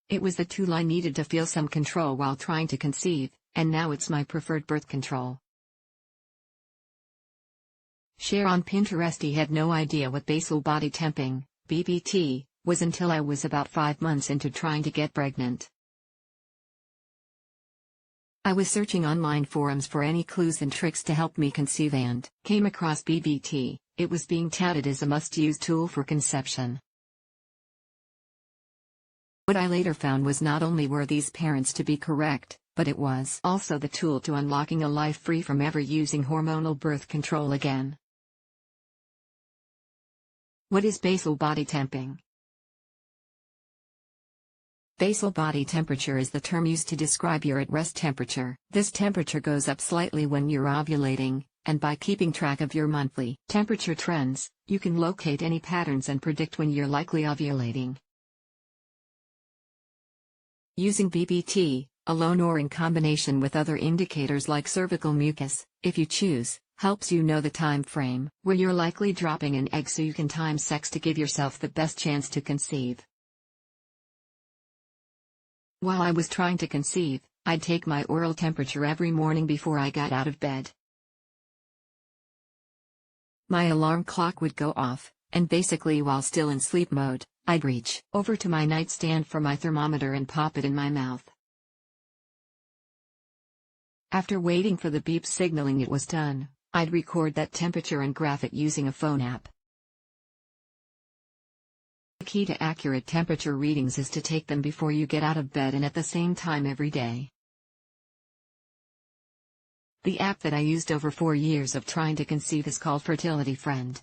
It was the tool I needed to feel some control while trying to conceive, and now it's my preferred birth control. Share on Pinterest. He had no idea what basal body temping, BBT, was until I was about 5 months into trying to get pregnant. I was searching online forums for any clues and tricks to help me conceive and came across BBT. It was being touted as a must-use tool for conception. What I later found was not only were these parents to be correct, but it was also the tool to unlocking a life free from ever using hormonal birth control again. What is basal body temping? Basal body temperature is the term used to describe your at-rest temperature. This temperature goes up slightly when you're ovulating, and by keeping track of your monthly temperature trends, you can locate any patterns and predict when you're likely ovulating. Using BBT, alone or in combination with other indicators like cervical mucus, if you choose, helps you know the time frame where you're likely dropping an egg so you can time sex to give yourself the best chance to conceive. While I was trying to conceive, I'd take my oral temperature every morning before I got out of bed. My alarm clock would go off, and basically while still in sleep mode, I'd reach over to my nightstand for my thermometer and pop it in my mouth. After waiting for the beep signaling it was done, I'd record that temperature and graph it using a phone app. The key to accurate temperature readings is to take them before you get out of bed and at the same time every day. The app that I used over 4 years of trying to conceive is called Fertility Friend.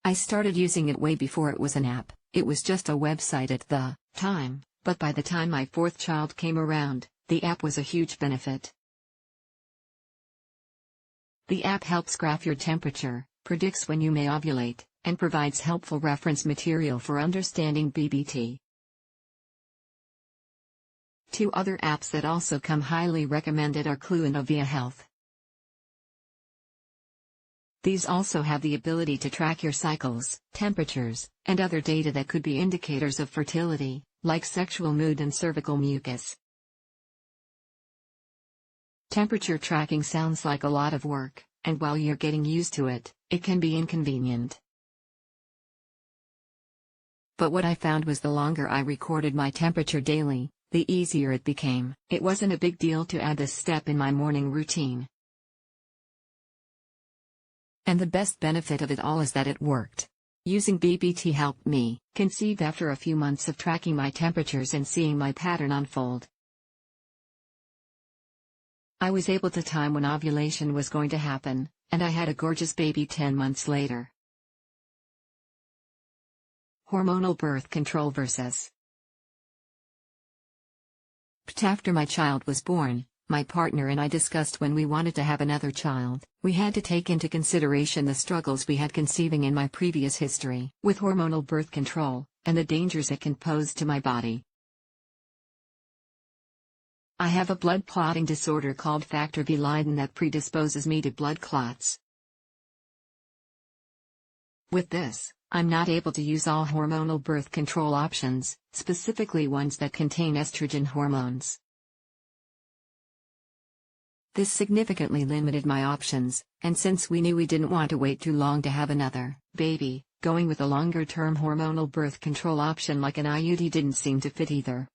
I started using it way before it was an app. It was just a website at the time, but by the time my 4th child came around, the app was a huge benefit. The app helps graph your temperature, predicts when you may ovulate, and provides helpful reference material for understanding BBT. 2 other apps that also come highly recommended are Clue and Avia Health. These also have the ability to track your cycles, temperatures, and other data that could be indicators of fertility, like sexual mood and cervical mucus. Temperature tracking sounds like a lot of work, and while you're getting used to it, it can be inconvenient. But what I found was the longer I recorded my temperature daily, the easier it became. It wasn't a big deal to add this step in my morning routine. And the best benefit of it all is that it worked. Using BBT helped me conceive after a few months of tracking my temperatures and seeing my pattern unfold. I was able to time when ovulation was going to happen, and I had a gorgeous baby 10 months later. Hormonal birth control versus. After my child was born, my partner and I discussed when we wanted to have another child. We had to take into consideration the struggles we had conceiving in my previous history with hormonal birth control, and the dangers it can pose to my body. I have a blood clotting disorder called factor V Leiden that predisposes me to blood clots. With this, I'm not able to use all hormonal birth control options, specifically ones that contain estrogen hormones. This significantly limited my options, and since we knew we didn't want to wait too long to have another baby, going with a longer-term hormonal birth control option like an IUD didn't seem to fit either.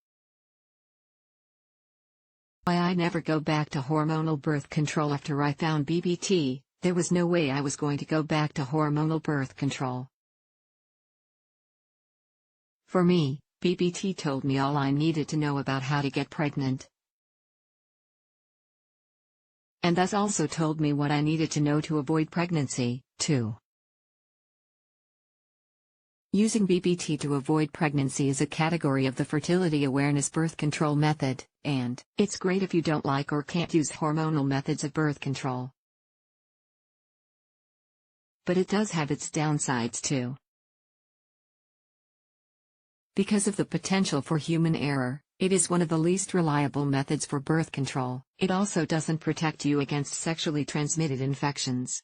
Why I never go back to hormonal birth control after I found BBT, there was no way I was going to go back to hormonal birth control. For me, BBT told me all I needed to know about how to get pregnant. And thus also told me what I needed to know to avoid pregnancy, too. Using BBT to avoid pregnancy is a category of the fertility awareness birth control method, and it's great if you don't like or can't use hormonal methods of birth control. But it does have its downsides too. Because of the potential for human error, it is one of the least reliable methods for birth control. It also doesn't protect you against sexually transmitted infections.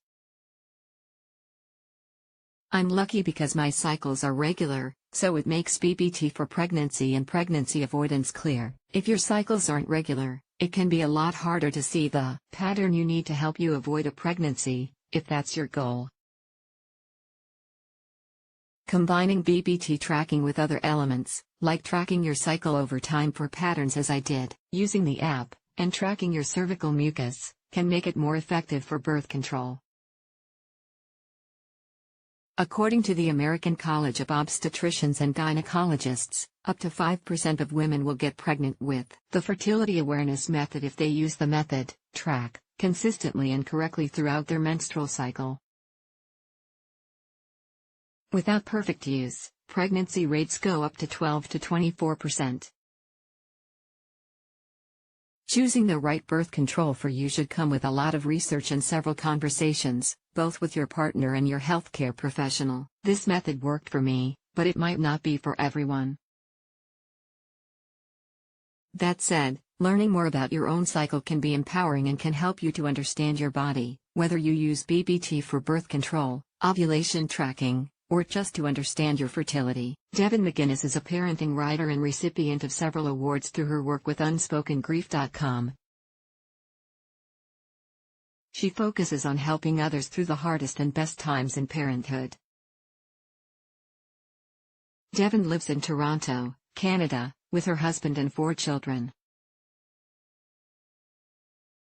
I'm lucky because my cycles are regular, so it makes BBT for pregnancy and pregnancy avoidance clear. If your cycles aren't regular, it can be a lot harder to see the pattern you need to help you avoid a pregnancy, if that's your goal. Combining BBT tracking with other elements, like tracking your cycle over time for patterns as I did, using the app, and tracking your cervical mucus, can make it more effective for birth control. According to the American College of Obstetricians and Gynecologists, up to 5% of women will get pregnant with the fertility awareness method if they use the method, track, consistently and correctly throughout their menstrual cycle. Without perfect use, pregnancy rates go up to 12 to 24%. Choosing the right birth control for you should come with a lot of research and several conversations, both with your partner and your healthcare professional. This method worked for me, but it might not be for everyone. That said, learning more about your own cycle can be empowering and can help you to understand your body, whether you use BBT for birth control, ovulation tracking, or just to understand your fertility. Devin McGinnis is a parenting writer and recipient of several awards through her work with UnspokenGrief.com. She focuses on helping others through the hardest and best times in parenthood. Devin lives in Toronto, Canada, with her husband and 4 children.